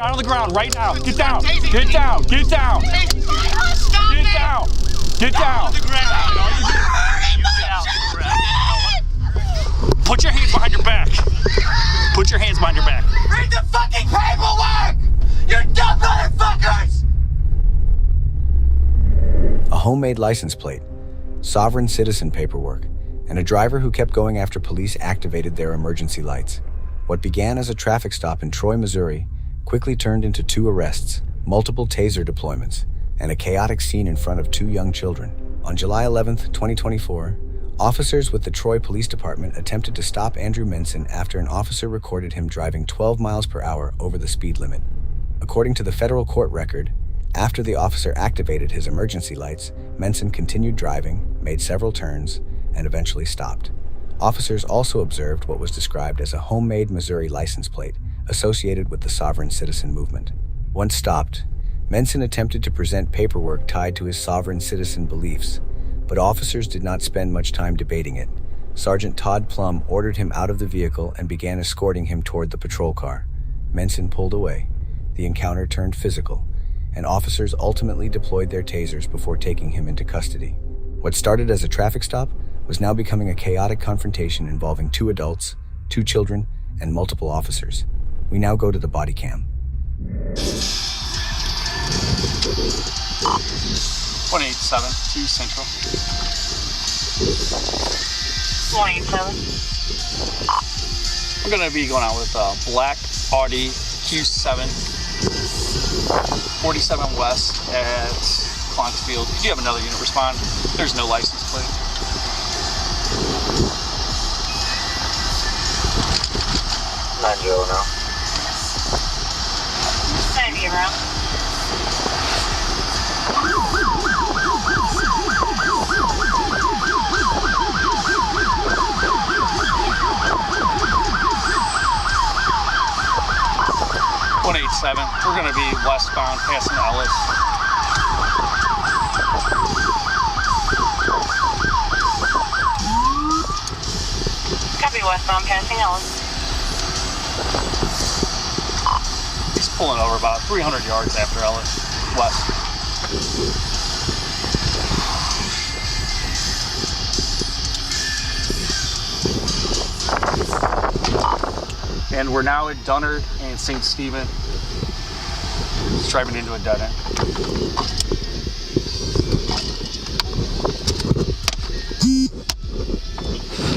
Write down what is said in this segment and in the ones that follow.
on the ground right now. Get down. Get down. Get down. Get down. Get down. Put your hands behind your back. Put your hands behind your back. Read the fucking paperwork! You dumb motherfuckers! A homemade license plate, sovereign citizen paperwork, and a driver who kept going after police activated their emergency lights. What began as a traffic stop in Troy, Missouri, quickly turned into 2 arrests, multiple taser deployments, and a chaotic scene in front of 2 young children. On July 11th, 2024, officers with the Troy Police Department attempted to stop Andrew Mencin after an officer recorded him driving 12 miles per hour over the speed limit. According to the federal court record, after the officer activated his emergency lights, Mencin continued driving, made several turns, and eventually stopped. Officers also observed what was described as a homemade Missouri license plate associated with the sovereign citizen movement. Once stopped, Mencin attempted to present paperwork tied to his sovereign citizen beliefs, but officers did not spend much time debating it. Sergeant Todd Plum ordered him out of the vehicle and began escorting him toward the patrol car. Mencin pulled away. The encounter turned physical, and officers ultimately deployed their tasers before taking him into custody. What started as a traffic stop was now becoming a chaotic confrontation involving 2 adults, 2 children, and multiple officers. We now go to the body cam. 187, 2 Central. 187. We're going to be going out with a black Audi Q7, 47 West at Clarksfield. Could you have another unit respond? There's no license plate. Now. 90 around. We're going to be westbound passing Ellis. Copy, westbound passing Ellis. He's pulling over about 300 yards after Ellis, west. And we're now at Dunner and St. Stephen. He's driving into a dead end.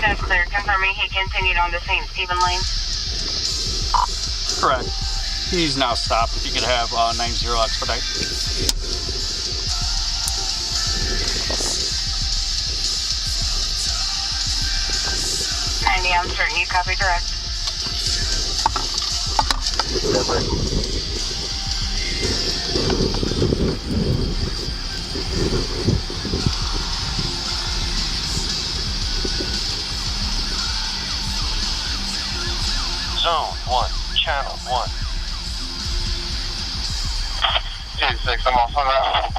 That's clear. Confirming he continued on to St. Stephen Lane. Correct. He's now stopped. If you could have 90 expedite. I'm certain you copy direct. Zone 1, channel 1. 86, I'm off on that.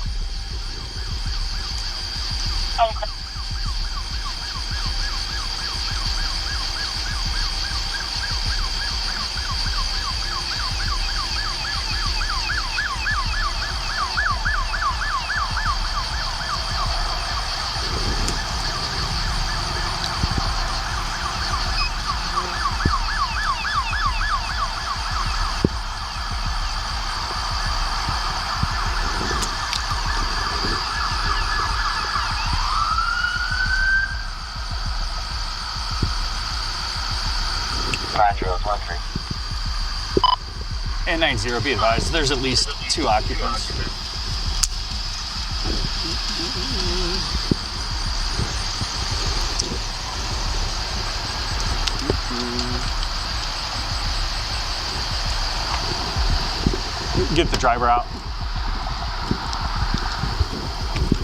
Okay. And 90, be advised, there's at least 2 occupants. Get the driver out.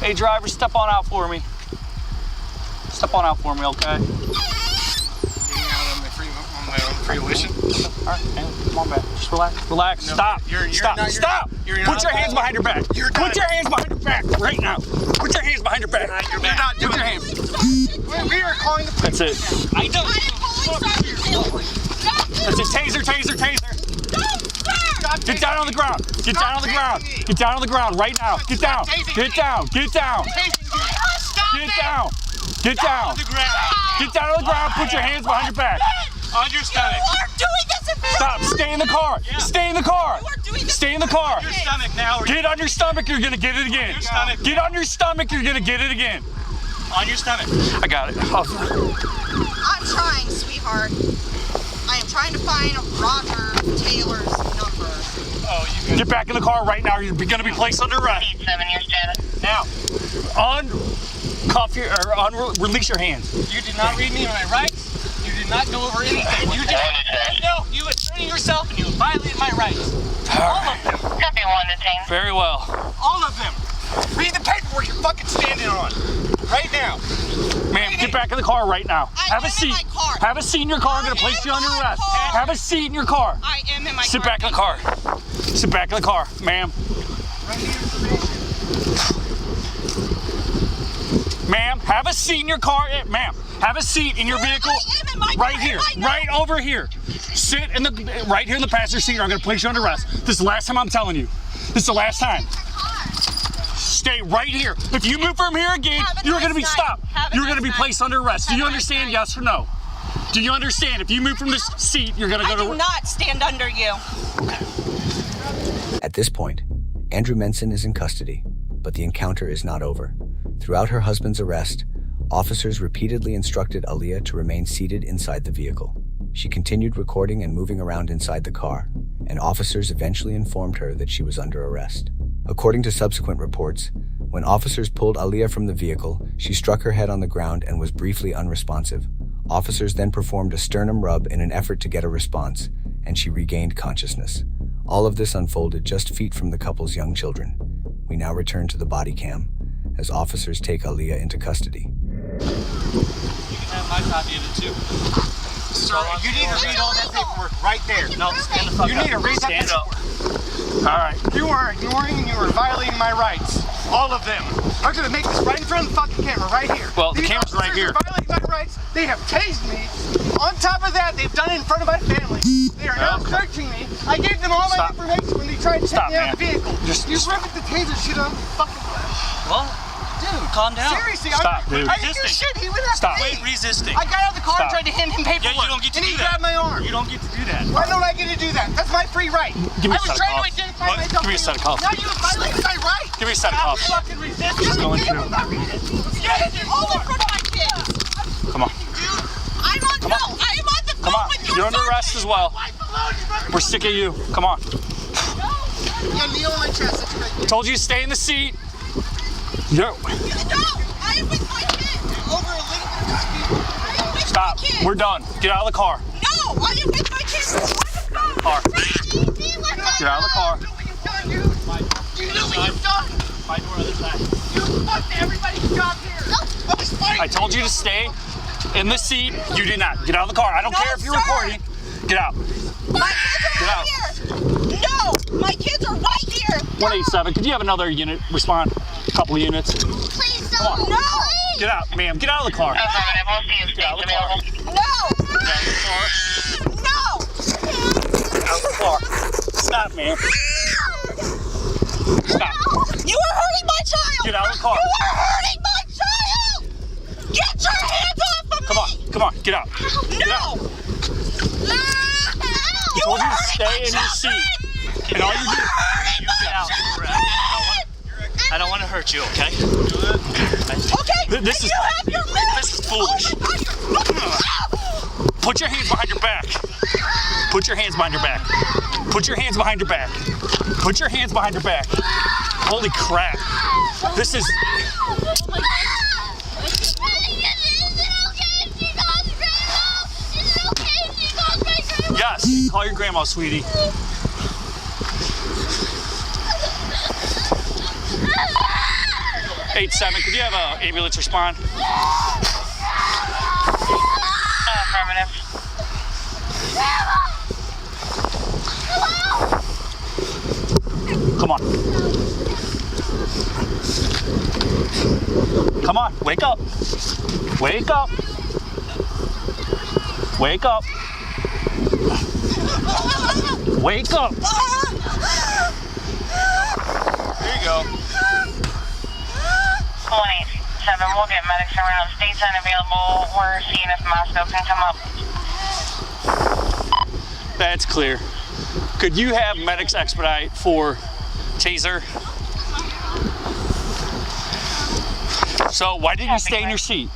Hey driver, step on out for me. Step on out for me, okay? Getting out on my own free volition. All right, come on back. Just relax. Relax. No, Stop. Stop. not, Stop. Put your hands behind your back. Put your hands behind your back right now. Put your hands behind your back. You're not doing Put your hands. We are calling the police. That's it. I don't. That's it. Taser, taser, taser. Get down on the ground. Get down on the ground. Get down on the ground right now. Get down. Get down. Get down. Get down. Get down. Get down on the ground. Put your hands behind your back. On your stomach. You are doing this in front Stop. of me. Stay in the car. Stay in the car. You are doing this. Stay in the car. Your stomach now. Get on your stomach. You're going to get it again. Your stomach. Get on your stomach. You're going to get it again. On your stomach. I got it. I'm trying, sweetheart. I am trying to find Roger Taylor's number. Oh, you Get back in the car right now. You're going to be placed under arrest. 7 year status. now. Uncuff your or release your hands. You did not read me my rights. You did not go over anything. You did. No, you asserted yourself and you violated my rights. All of them. Copy 1 detained. Very well. All of them. Read the paperwork you're fucking standing on. Right now. Ma'am, get back in the car right now. I Have a am in seat. my car. Have a seat in your car. I'm going to I place am you under in my arrest. car. Have a seat in your car. I am in my Sit car. back in the car. Sit back in the car, ma'am. Ma'am, have a seat in your car. Ma'am, have a seat in your vehicle. I am in my Right car. here. Am I not? Right over here. Sit in the right here in the passenger seat. Or I'm going to place you under arrest. This is the last time I'm telling you. This is the last time. Stay right here. If you move from here again, Have a you're going to be nice stopped. night. Have a You're going to nice be night. placed under arrest. Do Have you a nice understand? night. Yes or no? Do you understand? If you move from this seat, you're going to I go do to. not stand under you. At this point, Andrew Mencin is in custody, but the encounter is not over. Throughout her husband's arrest, officers repeatedly instructed Aaliyah to remain seated inside the vehicle. She continued recording and moving around inside the car, and officers eventually informed her that she was under arrest. According to subsequent reports, when officers pulled Aaliyah from the vehicle, she struck her head on the ground and was briefly unresponsive. Officers then performed a sternum rub in an effort to get a response, and she regained consciousness. All of this unfolded just feet from the couple's young children. We now return to the body cam as officers take Aaliyah into custody. You can have my copy of it too. Sir, you need to read all that paperwork right there. No, stand the fuck You up. need to read that Stand up. paperwork. All right. You are ignoring and you are violating my rights. All of them. I'm gonna make this right in front of the fucking camera, right here. Well, the These camera's right officers here. are violating my rights. They have tased me. On top of that, they've done it in front of my family. They are now Okay. searching me. I gave them all my Stop. information when they tried to take Stop, me out of the man. vehicle. You ripped the taser shit on the fucking Well, dude, calm down. Seriously, Stop, dude. I didn't do shit. He went after Stop. me. Wait, resisting. I got out of the car Stop. and tried to hand him paperwork. Yeah, you don't get to and do he that. grabbed my arm. You don't get to do that. Why don't I get to do that? That's my free right. Give me a I was set of trying to cuffs. identify What? myself. Give me a set of cuffs. Now you violated my right. Give me a set of Stop cuffs. fucking resisting. What's going through? Get in your All in car. front of my kids. Come on. I'm on. No, I am on the phone Come on. with you. You're under sir. arrest as well. We're sick of you. Come on. Yeah, kneel on my chest. That's right. Told you to stay in the seat. Yo. No, I am with my kids. Over a little bit of speed. I am with Stop. my kids. We're done. Get out of the car. No, I am with my kids. On the phone. Car. Get Get out of the car. You know what you've done, dude? You know what you've done? My door other side. You fucked everybody's job here. I was fighting. I told you to stay in the seat. You did not. Get out of the car. I don't No, care if you're sir. recording. Get out. My kids Get are out. right here. No, my kids are right here. 187. Could you have another unit respond? A couple units. Please Come on. No. Get out, ma'am. Get out of the car. Affirmative. All CSPs Get out of the car. available. No. No. Get out of the car. Stop, ma'am. Stop. You are hurting my child. Get out of the car. You are hurting my child. Get your hands off of me. Come on. Come on. Get out. Get out. No. I told you to stay in your seat. And all you do. You get out. I don't want to hurt you, okay? Okay. This is- you have your medicine. this is foolish. Oh my God, Put your hands behind your back. Put your hands behind your back. Put your hands behind your back. Put your hands behind your back. Holy crap. This is. Yes. Call your grandma, sweetie. 8-7. Could you have an ambulance respond? Affirmative. Come on. Come on. Wake up. Wake up. Wake up. Wake up. we'll get medics around. State's unavailable. We're seeing if Moscow can come up. That's clear. Could you have medics expedite for Taser? So why did you stay in your seat?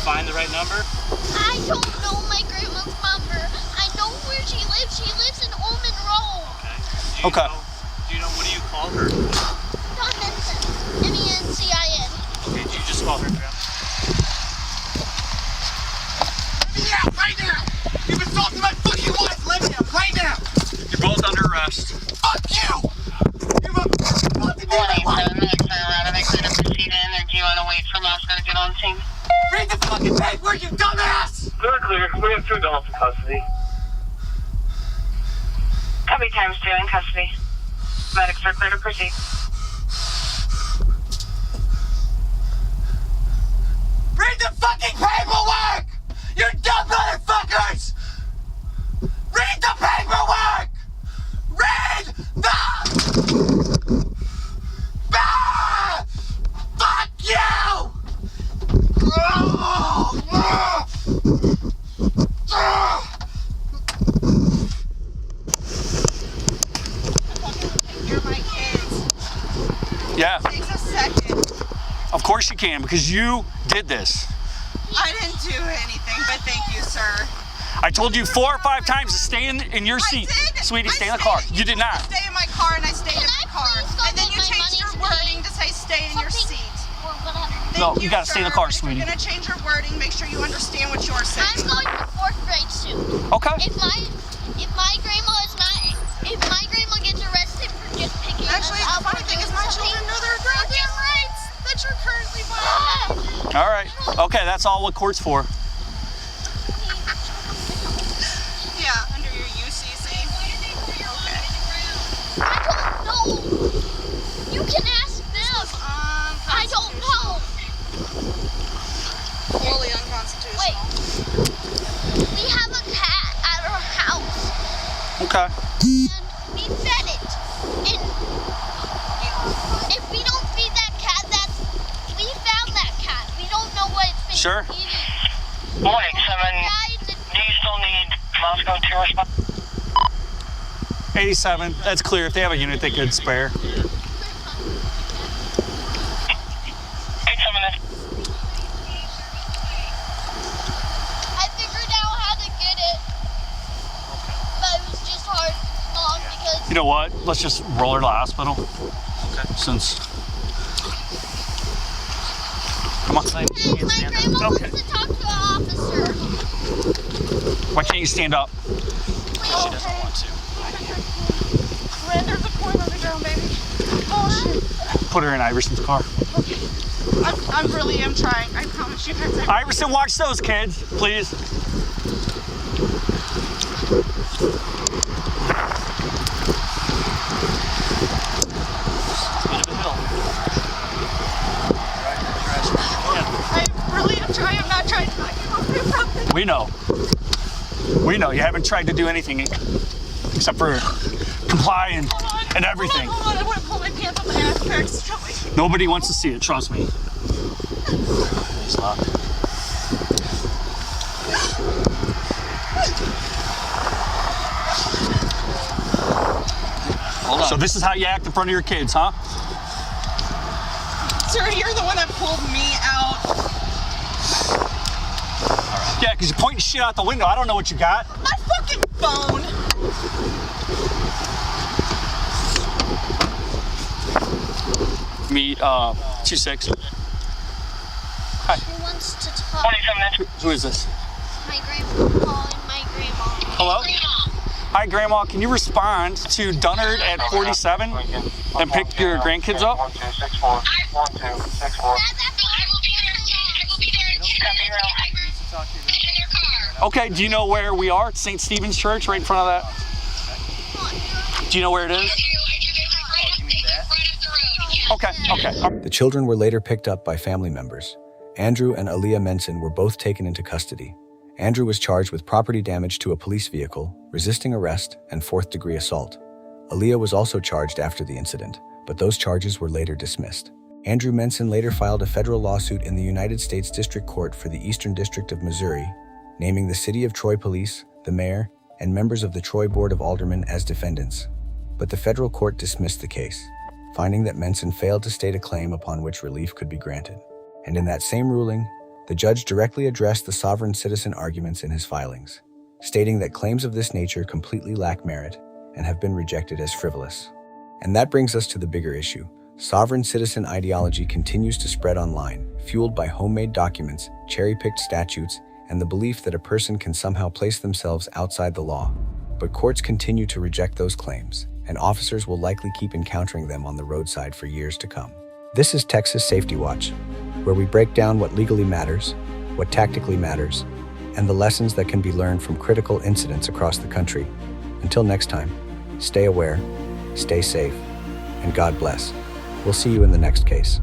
Find the right number? I don't know my grandma's number. I know where she lives. She lives in Ullman Road. Okay. Do you know what do you call her? Don Mencin. M-E-N-C-I-N. Okay, do you just call her, Grandma? Let me out right now! You've assaulted my fucking wife! Let me out right now! You're both under arrest. Fuck you! You've assaulted my wife! Medics are around. Are they clear to proceed in, or do you want to wait for Moscow to get on scene? Read the fucking paperwork, you dumbass! They're clear. We have 2 adults in custody. Copy times 2 in custody. Medics are clear to proceed. Read the fucking paperwork! You dumb motherfuckers! Read the paperwork! Read the... Ah! Fuck you! You're my kids. Yeah, It takes a second. of course you can, because you did this. I didn't do anything, but thank you, sir. I told you 4 or 5 times to stay in your seat. I did. Sweetie, I stay in the stayed- car. You did not. Stay in my car, and I stayed in Can my I car. please go And then get you my changed your money wording to say stay in your Something- seat. Or whatever. No, Thank you gotta stay in the sir. car, If sweetie. you're gonna change your wording, make sure you understand what you're saying. I'm going to 4th grade soon. Okay. If my grandma gets arrested for just picking Actually, us the up funny or thing is doing my something, children know their goddamn rights that you're currently violating. All right. Okay, that's all what court's for. Yeah, under your UCC. Okay. I don't know. You can ask them. I don't know. Fully unconstitutional. Wait. We have a cat at our house, Okay. and we fed it. And if we don't feed that cat, we found that cat. We don't know what it's been Sure. eating. 187. Do you still need Moscow to respond? 87. That's clear. If they have a unit they could spare. 87 is. I figured out how to get it, but it was just hard, Mom, because You know what? Let's just roll her to the hospital. Okay. Since. Come on. hey, my grandma Okay. wants to talk to an officer. Why can't you stand up? She doesn't want to. There's a point on the ground, baby. Oh, shit. Put her in Iverson's car. I really am trying. I promise you guys. Iverson, watch those kids, please. Bit of a hill. I really am trying. I'm not trying to knock you off your something. We know. We know. You haven't tried to do anything except for comply and everything. Hold on. I want to pull my pants off my ass cracks. Joey. Nobody wants to see it, trust me. He's locked. Hold on. So this is how you act in front of your kids, huh? Sir, you're the one that pulled me out. Yeah, because you're pointing shit out the window. I don't know what you got. My fucking phone. Meet 26. Hi. Who wants to talk? Who is this? My grandpa calling my grandma. Hello? Hi, Grandma. Can you respond to Dunnard at 47 and pick your grandkids up? 1264. 1264. I will be there. Okay, do you know where we are? It's St. Stephen's Church, right in front of that. Do you know where it is? Okay. The children were later picked up by family members. Andrew and Aaliyah Mencin were both taken into custody. Andrew was charged with property damage to a police vehicle, resisting arrest, and fourth-degree assault. Aaliyah was also charged after the incident, but those charges were later dismissed. Andrew Mencin later filed a federal lawsuit in the United States District Court for the Eastern District of Missouri, naming the City of Troy Police, the mayor, and members of the Troy Board of Aldermen as defendants. But the federal court dismissed the case, finding that Mencin failed to state a claim upon which relief could be granted. And in that same ruling, the judge directly addressed the sovereign citizen arguments in his filings, stating that claims of this nature completely lack merit and have been rejected as frivolous. And that brings us to the bigger issue. Sovereign citizen ideology continues to spread online, fueled by homemade documents, cherry-picked statutes, and the belief that a person can somehow place themselves outside the law. But courts continue to reject those claims, and officers will likely keep encountering them on the roadside for years to come. This is Texas Safety Watch, where we break down what legally matters, what tactically matters, and the lessons that can be learned from critical incidents across the country. Until next time, stay aware, stay safe, and God bless. We'll see you in the next case.